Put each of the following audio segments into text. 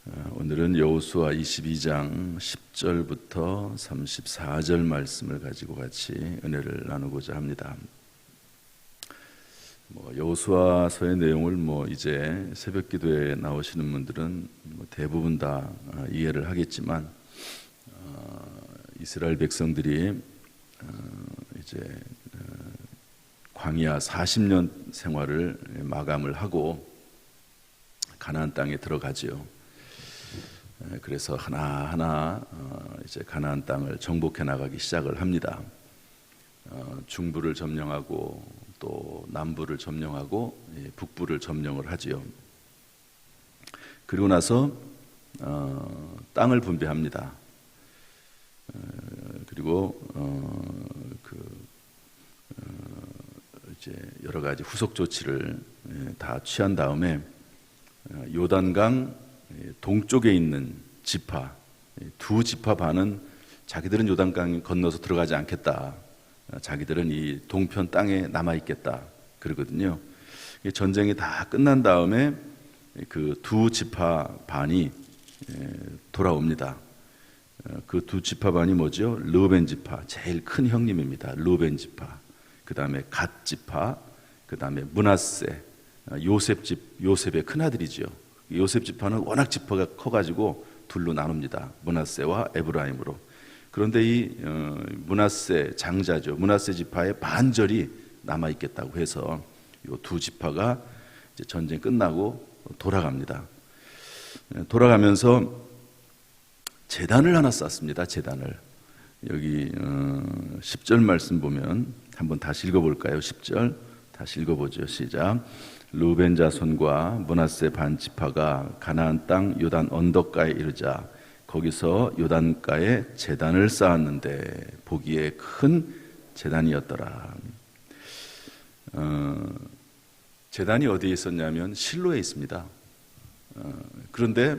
오늘은 여호수아 22장 10절부터 34절 말씀을 가지고 같이 은혜를 나누고자 합니다. 여호수아서의 내용을 이제 새벽기도에 나오시는 분들은 대부분 다 이해를 하겠지만, 이스라엘 백성들이 이제 광야 40년 생활을 마감을 하고 가나안 땅에 들어가지요. 그래서 하나하나 이제 가나안 땅을 정복해 나가기 시작을 합니다. 중부를 점령하고 또 남부를 점령하고 북부를 점령을 하지요. 그리고 나서 땅을 분배합니다. 그리고 이제 여러 가지 후속 조치를 다 취한 다음에 요단강 동쪽에 있는 지파, 두 지파 반은 자기들은 요단강 건너서 들어가지 않겠다. 자기들은 이 동편 땅에 남아있겠다. 그러거든요. 전쟁이 다 끝난 다음에 그 두 지파 반이 돌아옵니다. 그 두 지파 반이 뭐죠? 르우벤 지파, 제일 큰 형님입니다. 르우벤 지파. 그 다음에 갓 지파, 그 다음에 므낫세, 요셉의 큰아들이죠. 요셉 지파는 워낙 지파가 커가지고 둘로 나눕니다. 므낫세와 에브라임으로. 그런데 이 므낫세 장자죠. 므낫세 지파의 반절이 남아있겠다고 해서 이 두 지파가 이제 전쟁 끝나고 돌아갑니다. 돌아가면서 제단을 하나 쌓습니다. 제단을. 여기 10절 말씀 보면 한번 다시 읽어볼까요? 10절 다시 읽어보죠. 시작. 르우벤 자손과 므낫세 반 지파가 가나안 땅 요단 언덕가에 이르자 거기서 요단가에 제단을 쌓았는데 보기에 큰 제단이었더라. 제단이 어디에 있었냐면 실로에 있습니다. 그런데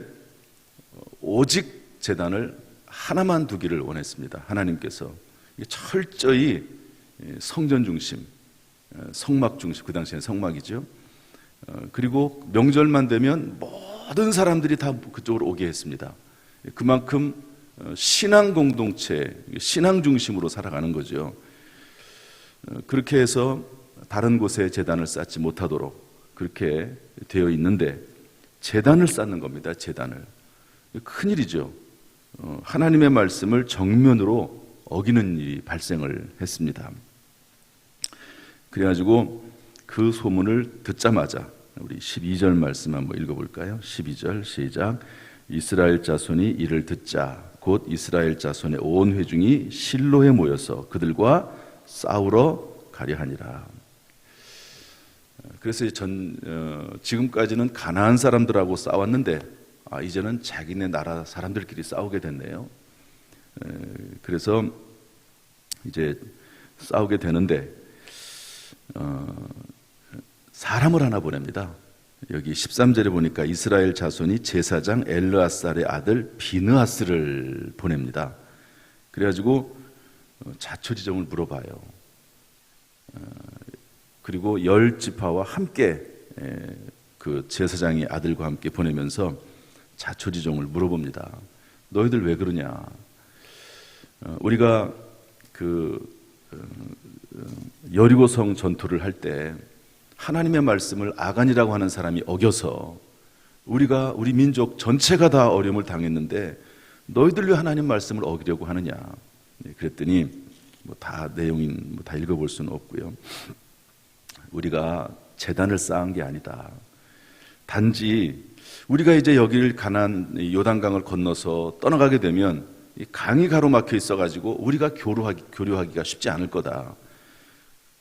오직 제단을 하나만 두기를 원했습니다. 하나님께서 철저히 성전 중심, 성막 중심, 그 당시에는 성막이죠. 그리고 명절만 되면 모든 사람들이 다 그쪽으로 오게 했습니다. 그만큼 신앙 공동체, 신앙 중심으로 살아가는 거죠. 그렇게 해서 다른 곳에 제단을 쌓지 못하도록 그렇게 되어 있는데 제단을 쌓는 겁니다. 제단을. 큰일이죠. 하나님의 말씀을 정면으로 어기는 일이 발생을 했습니다. 그래가지고 그 소문을 듣자마자 우리 12절 말씀 한번 읽어볼까요? 12절 시작. 이스라엘 자손이 이를 듣자 곧 이스라엘 자손의 온 회중이 실로에 모여서 그들과 싸우러 가려 하니라. 그래서 지금까지는 가나안 사람들하고 싸웠는데 이제는 자기네 나라 사람들끼리 싸우게 됐네요. 그래서 이제 싸우게 되는데 사람을 하나 보냅니다. 여기 13절에 보니까 이스라엘 자손이 제사장 엘르아살의 아들 비느하스를 보냅니다. 그래가지고 자초지종을 물어봐요. 그리고 10지파와 함께 그 제사장의 아들과 함께 보내면서 자초지종을 물어봅니다. 너희들 왜 그러냐? 우리가 그 여리고성 전투를 할 때 하나님의 말씀을 아간이라고 하는 사람이 어겨서 우리 민족 전체가 다 어려움을 당했는데 너희들 왜 하나님 말씀을 어기려고 하느냐? 그랬더니 다 내용인 다 읽어볼 수는 없고요. 우리가 제단을 쌓은 게 아니다. 단지 우리가 이제 여기를 가나안 요단강을 건너서 떠나가게 되면 이 강이 가로막혀 있어가지고 우리가 교류하기가 쉽지 않을 거다.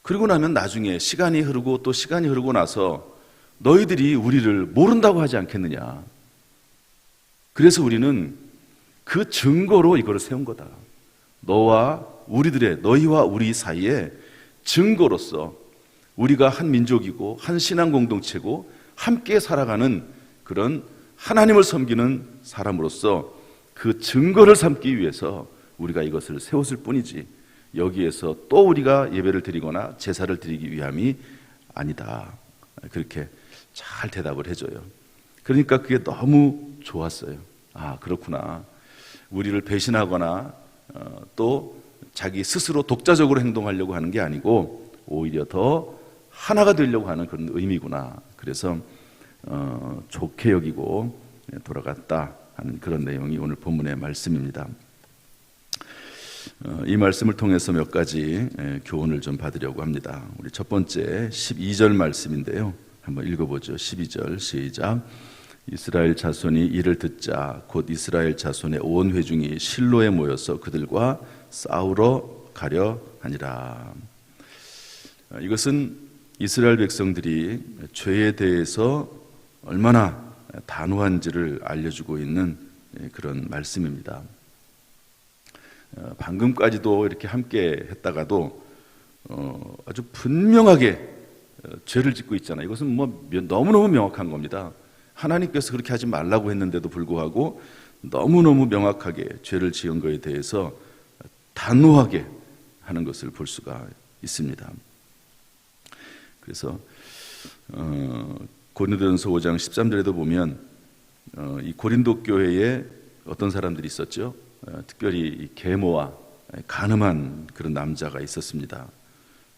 그리고 나면 나중에 시간이 흐르고 또 시간이 흐르고 나서 너희들이 우리를 모른다고 하지 않겠느냐. 그래서 우리는 그 증거로 이거를 세운 거다. 너희와 우리 사이에 증거로서 우리가 한 민족이고 한 신앙 공동체고 함께 살아가는 그런 하나님을 섬기는 사람으로서 그 증거를 삼기 위해서 우리가 이것을 세웠을 뿐이지 여기에서 또 우리가 예배를 드리거나 제사를 드리기 위함이 아니다. 그렇게 잘 대답을 해줘요. 그러니까 그게 너무 좋았어요. 아, 그렇구나. 우리를 배신하거나 또 자기 스스로 독자적으로 행동하려고 하는 게 아니고 오히려 더 하나가 되려고 하는 그런 의미구나. 그래서 좋게 여기고 돌아갔다 하는 그런 내용이 오늘 본문의 말씀입니다. 이 말씀을 통해서 몇 가지 교훈을 좀 받으려고 합니다. 우리 첫 번째 12절 말씀인데요. 한번 읽어보죠. 12절 시작. 이스라엘 자손이 이를 듣자 곧 이스라엘 자손의 온 회중이 실로에 모여서 그들과 싸우러 가려 하니라. 이것은 이스라엘 백성들이 죄에 대해서 얼마나 단호한지를 알려주고 있는 그런 말씀입니다. 방금까지도 이렇게 함께 했다가도 아주 분명하게 죄를 짓고 있잖아요. 이것은 뭐 너무너무 명확한 겁니다. 하나님께서 그렇게 하지 말라고 했는데도 불구하고 너무너무 명확하게 죄를 지은 것에 대해서 단호하게 하는 것을 볼 수가 있습니다. 그래서 고린도전서 5장 13절에도 보면 이 고린도 교회에 어떤 사람들이 있었죠? 특별히 이 계모와 간음한 그런 남자가 있었습니다.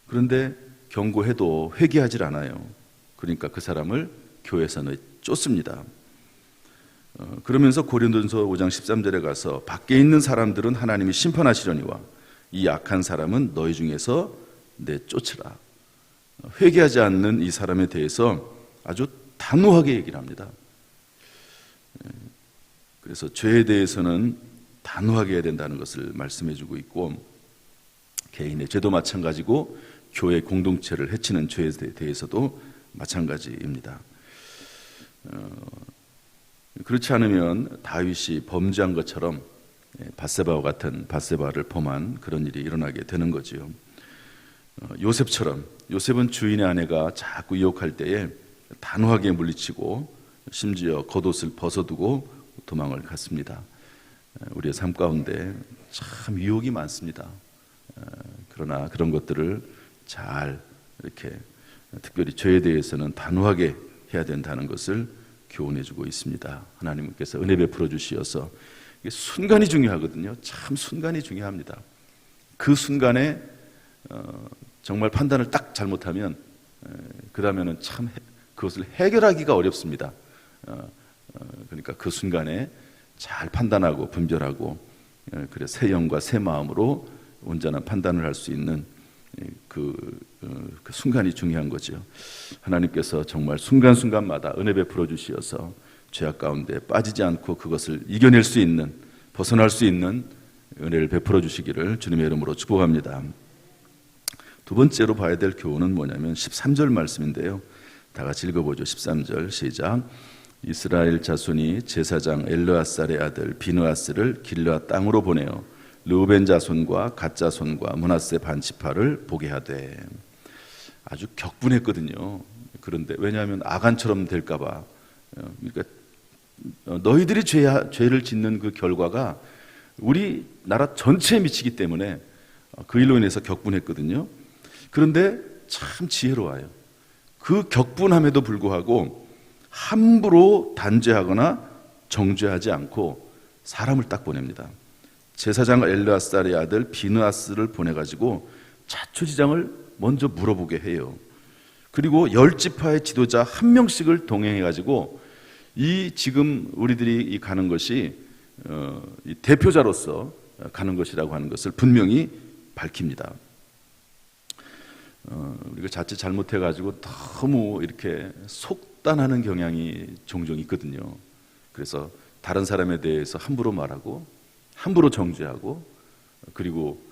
그런데 경고해도 회개하질 않아요. 그러니까 그 사람을 교회에서 쫓습니다. 그러면서 고린도전서 5장 13절에 가서 밖에 있는 사람들은 하나님이 심판하시려니와 이 악한 사람은 너희 중에서 내쫓으라. 회개하지 않는 이 사람에 대해서 아주 단호하게 얘기를 합니다. 그래서 죄에 대해서는 단호하게 해야 된다는 것을 말씀해주고 있고, 개인의 죄도 마찬가지고 교회 공동체를 해치는 죄에 대해서도 마찬가지입니다. 그렇지 않으면 다윗이 범죄한 것처럼 밧세바와 같은 밧세바를 범한 그런 일이 일어나게 되는 거지요. 요셉처럼, 요셉은 주인의 아내가 자꾸 유혹할 때에 단호하게 물리치고 심지어 겉옷을 벗어두고 도망을 갔습니다. 우리의 삶 가운데 참 유혹이 많습니다. 그러나 그런 것들을 잘 이렇게 특별히 죄에 대해서는 단호하게 해야 된다는 것을 교훈해주고 있습니다. 하나님께서 은혜 베풀어 주시어서 이게 순간이 중요하거든요. 참 순간이 중요합니다. 그 순간에 정말 판단을 딱 잘못하면 그 다음에는 참 그것을 해결하기가 어렵습니다. 그러니까 그 순간에 잘 판단하고 분별하고 그래 새 영과 새 마음으로 온전한 판단을 할 수 있는 그 순간이 중요한 거죠. 하나님께서 정말 순간순간마다 은혜 베풀어 주시어서 죄악 가운데 빠지지 않고 그것을 이겨낼 수 있는, 벗어날 수 있는 은혜를 베풀어 주시기를 주님의 이름으로 축복합니다. 두 번째로 봐야 될 교훈은 뭐냐면 13절 말씀인데요. 다 같이 읽어보죠. 13절 시작. 이스라엘 자손이 제사장 엘르아살의 아들 비느하스를 길르앗 땅으로 보내어 르우벤 자손과 갓 자손과 므낫세 반지파를 보게 하되. 아주 격분했거든요. 그런데 왜냐하면 아간처럼 될까봐. 그러니까 너희들이 죄를 짓는 그 결과가 우리 나라 전체에 미치기 때문에 그 일로 인해서 격분했거든요. 그런데 참 지혜로워요. 그 격분함에도 불구하고 함부로 단죄하거나 정죄하지 않고 사람을 딱 보냅니다. 제사장 엘르아살의 아들 비느하스를 보내가지고 자초지장을 먼저 물어보게 해요. 그리고 10지파의 지도자 한 명씩을 동행해가지고 이 지금 우리들이 가는 것이 이 대표자로서 가는 것이라고 하는 것을 분명히 밝힙니다. 우리가 자칫 잘못해가지고 너무 이렇게 속단하는 경향이 종종 있거든요. 그래서 다른 사람에 대해서 함부로 말하고 함부로 정죄하고 그리고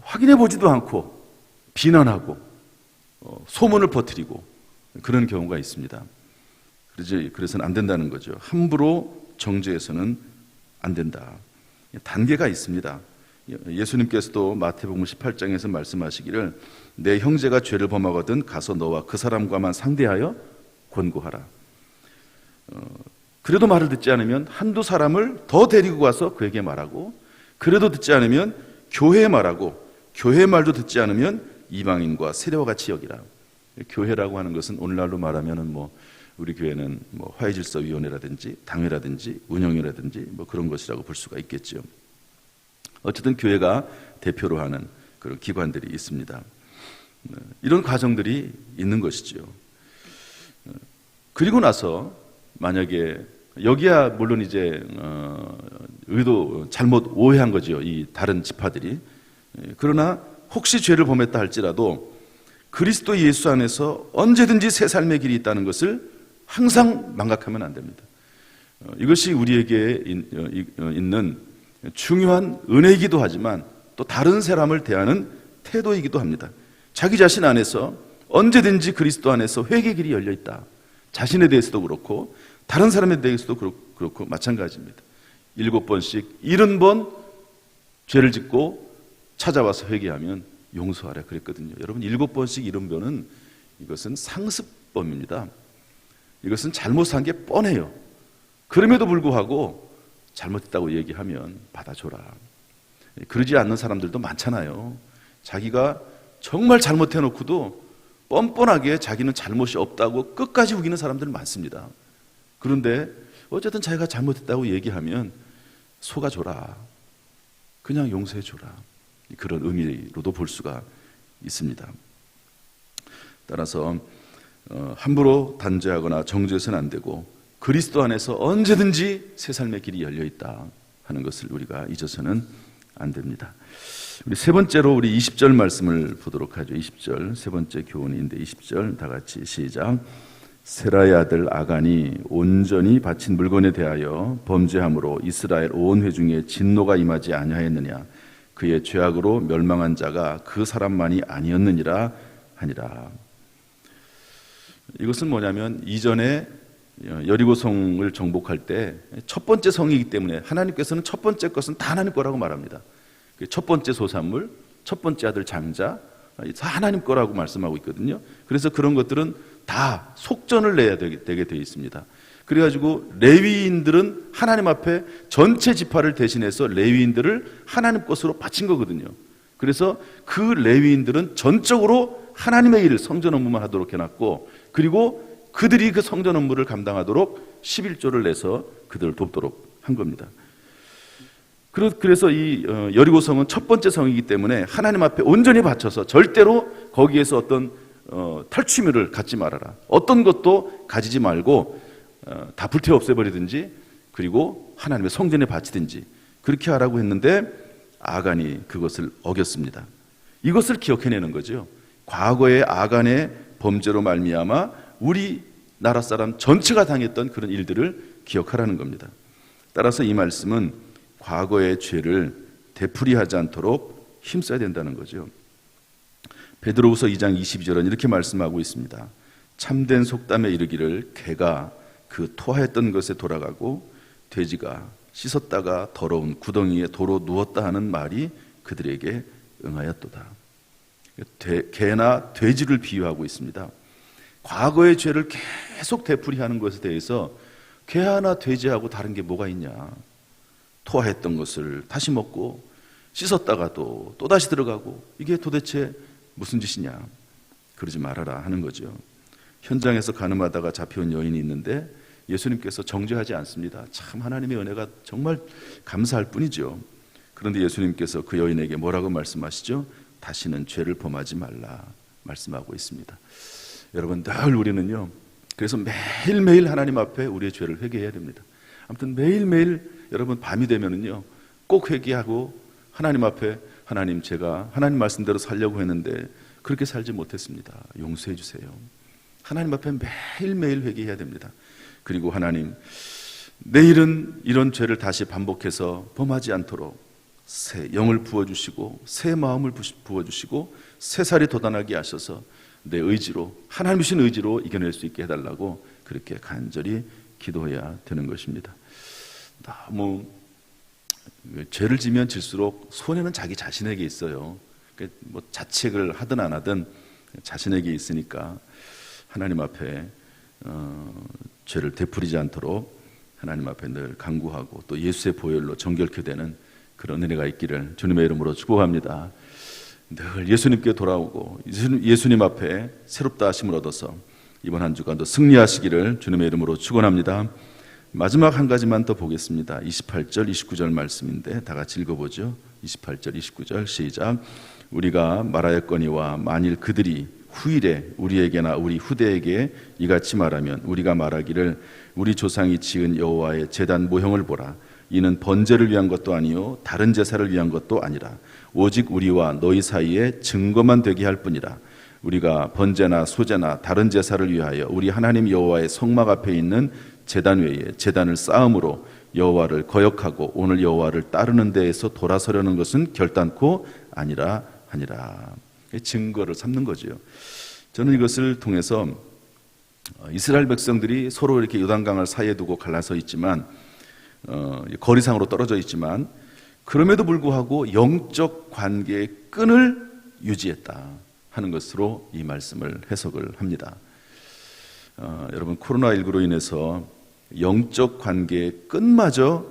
확인해 보지도 않고 비난하고 소문을 퍼뜨리고 그런 경우가 있습니다. 그래서는 안 된다는 거죠. 함부로 정죄해서는 안 된다. 단계가 있습니다. 예수님께서도 마태복음 18장에서 말씀하시기를 내 형제가 죄를 범하거든 가서 너와 그 사람과만 상대하여 권고하라. 그래도 말을 듣지 않으면 한두 사람을 더 데리고 가서 그에게 말하고 그래도 듣지 않으면 교회에 말하고 교회 말도 듣지 않으면 이방인과 세례와 같이 여기라. 교회라고 하는 것은 오늘날로 말하면은 우리 교회는 뭐 화해질서위원회라든지 당회라든지 운영이라든지 뭐 그런 것이라고 볼 수가 있겠죠. 어쨌든 교회가 대표로 하는 그런 기관들이 있습니다. 이런 과정들이 있는 것이죠. 그리고 나서 만약에 여기야 물론 이제 의도 잘못 오해한 거죠. 이 다른 지파들이. 그러나 혹시 죄를 범했다 할지라도 그리스도 예수 안에서 언제든지 새 삶의 길이 있다는 것을 항상 망각하면 안 됩니다. 이것이 우리에게 있는 중요한 은혜이기도 하지만 또 다른 사람을 대하는 태도이기도 합니다. 자기 자신 안에서 언제든지 그리스도 안에서 회개의 길이 열려 있다. 자신에 대해서도 그렇고 다른 사람에 대해서도 그렇고 마찬가지입니다. 7번씩 70번 죄를 짓고 찾아와서 회개하면 용서하라 그랬거든요. 여러분 7번씩 70번은 이것은 상습범입니다. 이것은 잘못한 게 뻔해요. 그럼에도 불구하고 잘못했다고 얘기하면 받아줘라. 그러지 않는 사람들도 많잖아요. 자기가 정말 잘못해놓고도 뻔뻔하게 자기는 잘못이 없다고 끝까지 우기는 사람들 많습니다. 그런데 어쨌든 자기가 잘못했다고 얘기하면 속아줘라. 그냥 용서해줘라. 그런 의미로도 볼 수가 있습니다. 따라서 함부로 단죄하거나 정죄해서는 안 되고 그리스도 안에서 언제든지 새 삶의 길이 열려 있다 하는 것을 우리가 잊어서는 안 됩니다. 우리 세 번째로 우리 20절 말씀을 보도록 하죠. 20절 세 번째 교훈인데 20절 다 같이 시작. 세라의 아들 아간이 온전히 바친 물건에 대하여 범죄함으로 이스라엘 온 회중에 진노가 임하지 아니하였느냐. 그의 죄악으로 멸망한 자가 그 사람만이 아니었느니라 하니라. 이것은 뭐냐면 이전에 여리고성을 정복할 때 첫 번째 성이기 때문에 하나님께서는 첫 번째 것은 다 하나님 거라고 말합니다. 첫 번째 소산물, 첫 번째 아들 장자 다 하나님 거라고 말씀하고 있거든요. 그래서 그런 것들은 다 속전을 내야 되게 되어 있습니다. 그래가지고 레위인들은 하나님 앞에 전체 지파를 대신해서 레위인들을 하나님 것으로 바친 거거든요. 그래서 그 레위인들은 전적으로 하나님의 일, 성전 업무만 하도록 해놨고, 그리고 그들이 그 성전 업무를 감당하도록 11조를 내서 그들을 돕도록 한 겁니다. 그래서 이 여리고성은 첫 번째 성이기 때문에 하나님 앞에 온전히 바쳐서 절대로 거기에서 어떤 탈취물을 갖지 말아라. 어떤 것도 가지지 말고 다 불태워 없애버리든지 그리고 하나님의 성전에 바치든지 그렇게 하라고 했는데 아간이 그것을 어겼습니다. 이것을 기억해내는 거죠. 과거의 아간의 범죄로 말미암아 우리 나라 사람 전체가 당했던 그런 일들을 기억하라는 겁니다. 따라서 이 말씀은 과거의 죄를 되풀이하지 않도록 힘써야 된다는 거죠. 베드로후서 2장 22절은 이렇게 말씀하고 있습니다. 참된 속담에 이르기를 개가 그 토하였던 것에 돌아가고 돼지가 씻었다가 더러운 구덩이에 도로 누웠다 하는 말이 그들에게 응하였도다. 개나 돼지를 비유하고 있습니다. 과거의 죄를 계속 되풀이하는 것에 대해서 개나 돼지하고 다른 게 뭐가 있냐. 토하했던 것을 다시 먹고 씻었다가도 또다시 들어가고 이게 도대체 무슨 짓이냐. 그러지 말아라 하는 거죠. 현장에서 가늠하다가 잡혀온 여인이 있는데 예수님께서 정죄하지 않습니다. 참 하나님의 은혜가 정말 감사할 뿐이죠. 그런데 예수님께서 그 여인에게 뭐라고 말씀하시죠? 다시는 죄를 범하지 말라 말씀하고 있습니다. 여러분 늘 우리는요, 그래서 매일매일 하나님 앞에 우리의 죄를 회개해야 됩니다. 아무튼 매일매일 여러분 밤이 되면은요 꼭 회개하고 하나님 앞에 하나님 제가 하나님 말씀대로 살려고 했는데 그렇게 살지 못했습니다. 용서해 주세요. 하나님 앞에 매일매일 회개해야 됩니다. 그리고 하나님 내일은 이런 죄를 다시 반복해서 범하지 않도록 새 영을 부어주시고 새 마음을 부어주시고 새 살이 돋아나게 하셔서 내 의지로 하나님 주신 의지로 이겨낼 수 있게 해달라고 그렇게 간절히 기도해야 되는 것입니다. 너무 죄를 지면 질수록 손해는 자기 자신에게 있어요. 뭐 자책을 하든 안 하든 자신에게 있으니까 하나님 앞에 죄를 되풀이지 않도록 하나님 앞에 늘 간구하고 또 예수의 보혈로 정결케 되는 그런 은혜가 있기를 주님의 이름으로 축복합니다. 늘 예수님께 돌아오고 예수님 앞에 새롭다 하심을 얻어서 이번 한 주간도 승리하시기를 주님의 이름으로 축원합니다. 마지막 한 가지만 더 보겠습니다. 28절, 29절 말씀인데 다 같이 읽어보죠. 28절, 29절 시작. 우리가 말하였거니와 만일 그들이 후일에 우리에게나 우리 후대에게 이같이 말하면 우리가 말하기를 우리 조상이 지은 여호와의 제단 모형을 보라. 이는 번제를 위한 것도 아니요 다른 제사를 위한 것도 아니라 오직 우리와 너희 사이에 증거만 되게 할 뿐이라. 우리가 번제나 소제나 다른 제사를 위하여 우리 하나님 여호와의 성막 앞에 있는 제단 외에 제단을 쌓음으로 여호와를 거역하고 오늘 여호와를 따르는 데에서 돌아서려는 것은 결단코 아니라 하니라. 증거를 삼는 거죠. 저는 이것을 통해서 이스라엘 백성들이 서로 이렇게 요단강을 사이에 두고 갈라서 있지만 거리상으로 떨어져 있지만 그럼에도 불구하고 영적 관계의 끈을 유지했다 하는 것으로 이 말씀을 해석을 합니다. 여러분 코로나19로 인해서 영적 관계의 끈마저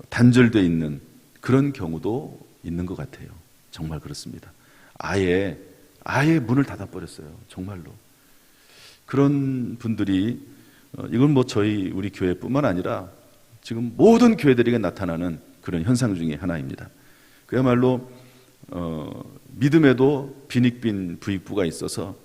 단절되어 있는 그런 경우도 있는 것 같아요. 정말 그렇습니다. 아예 문을 닫아버렸어요. 정말로. 그런 분들이 이건 우리 교회뿐만 아니라 지금 모든 교회들에게 나타나는 그런 현상 중에 하나입니다. 그야말로 믿음에도 빈익빈 부익부가 있어서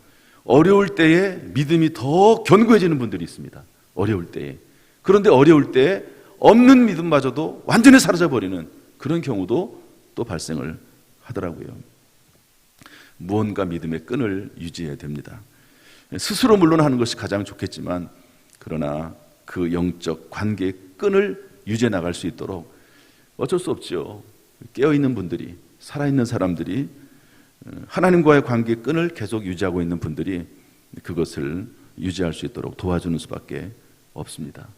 어려울 때에 믿음이 더 견고해지는 분들이 있습니다. 어려울 때에. 그런데 어려울 때에 없는 믿음마저도 완전히 사라져버리는 그런 경우도 또 발생을 하더라고요. 무언가 믿음의 끈을 유지해야 됩니다. 스스로 물론 하는 것이 가장 좋겠지만 그러나 그 영적 관계의 끈을 유지해 나갈 수 있도록 어쩔 수 없죠. 깨어있는 분들이, 살아있는 사람들이 하나님과의 관계의 끈을 계속 유지하고 있는 분들이 그것을 유지할 수 있도록 도와주는 수밖에 없습니다.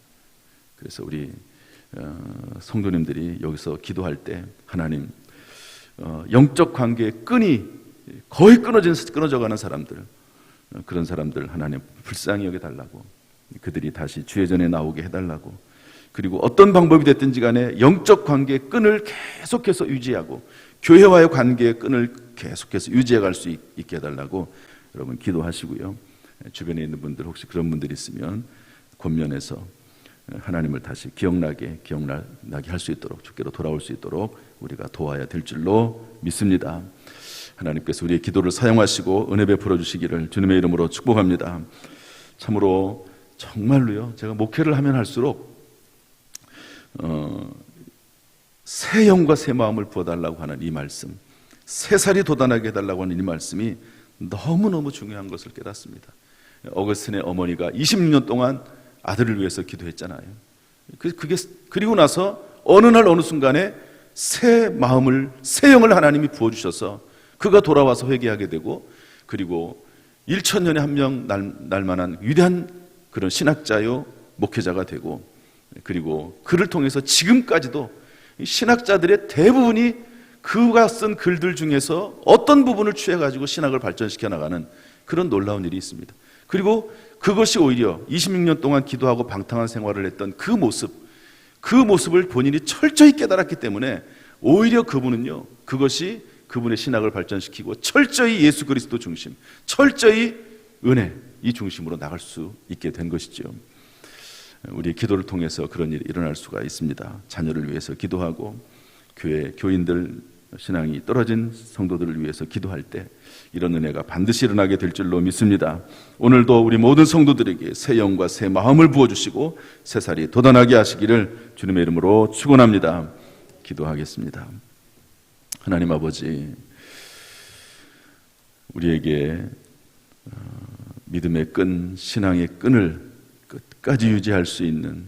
그래서 우리 성도님들이 여기서 기도할 때 하나님 영적 관계의 끈이 거의 끊어져가는 사람들, 그런 사람들 하나님 불쌍히 여겨달라고, 그들이 다시 주의 전에 나오게 해달라고, 그리고 어떤 방법이 됐든지 간에 영적 관계의 끈을 계속해서 유지하고 교회와의 관계의 끈을 계속해서 유지해갈 수 있게 해달라고 여러분 기도하시고요. 주변에 있는 분들 혹시 그런 분들이 있으면 권면해서 하나님을 다시 기억나게 할 수 있도록, 주께로 돌아올 수 있도록 우리가 도와야 될 줄로 믿습니다. 하나님께서 우리의 기도를 사용하시고 은혜 베풀어 주시기를 주님의 이름으로 축복합니다. 참으로 정말로요, 제가 목회를 하면 할수록 새 영과 새 마음을 부어달라고 하는 이 말씀, 새 살이 돋아나게 해달라고 하는 이 말씀이 너무너무 중요한 것을 깨닫습니다. 어거스틴의 어머니가 26년 동안 아들을 위해서 기도했잖아요. 그리고 나서 어느 날 어느 순간에 새 마음을, 새 영을 하나님이 부어주셔서 그가 돌아와서 회개하게 되고, 그리고 1,000년에 한 명 날 만한 위대한 그런 신학자요 목회자가 되고, 그리고 그를 통해서 지금까지도 신학자들의 대부분이 그가 쓴 글들 중에서 어떤 부분을 취해가지고 신학을 발전시켜 나가는 그런 놀라운 일이 있습니다. 그리고 그것이 오히려 26년 동안 기도하고 방탕한 생활을 했던 그 모습을 본인이 철저히 깨달았기 때문에 오히려 그분은요, 그것이 그분의 신학을 발전시키고 철저히 예수 그리스도 중심, 철저히 은혜 이 중심으로 나갈 수 있게 된 것이죠. 우리 기도를 통해서 그런 일이 일어날 수가 있습니다. 자녀를 위해서 기도하고 교회 교인들 신앙이 떨어진 성도들을 위해서 기도할 때 이런 은혜가 반드시 일어나게 될 줄로 믿습니다. 오늘도 우리 모든 성도들에게 새 영과 새 마음을 부어주시고 새 살이 돋아나게 하시기를 주님의 이름으로 축원합니다. 기도하겠습니다. 하나님 아버지, 우리에게 믿음의 끈, 신앙의 끈을 끝까지 유지할 수 있는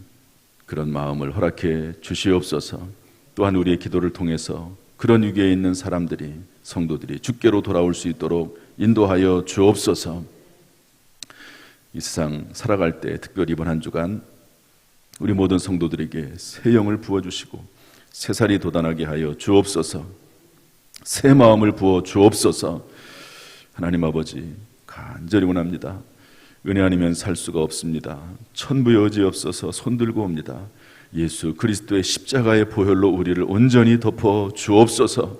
그런 마음을 허락해 주시옵소서. 또한 우리의 기도를 통해서 그런 위기에 있는 사람들이, 성도들이 주께로 돌아올 수 있도록 인도하여 주옵소서. 이 세상 살아갈 때 특별히 이번 한 주간 우리 모든 성도들에게 새 영을 부어주시고 새 살이 돋아나게 하여 주옵소서. 새 마음을 부어 주옵소서. 하나님 아버지, 간절히 원합니다. 은혜 아니면 살 수가 없습니다. 천부의 의지 없어서 손들고 옵니다. 예수 그리스도의 십자가의 보혈로 우리를 온전히 덮어 주옵소서.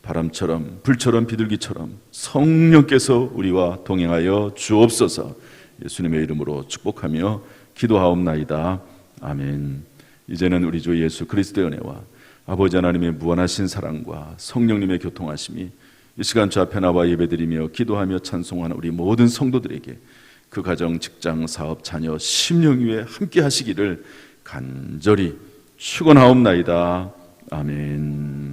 바람처럼 불처럼 비둘기처럼 성령께서 우리와 동행하여 주옵소서. 예수님의 이름으로 축복하며 기도하옵나이다. 아멘. 이제는 우리 주 예수 그리스도의 은혜와 아버지 하나님의 무한하신 사랑과 성령님의 교통하심이 이 시간 주 앞에 나와 예배드리며 기도하며 찬송하는 우리 모든 성도들에게 그 가정, 직장, 사업, 자녀, 심령 위에 함께 하시기를 간절히 축원하옵나이다. 아멘.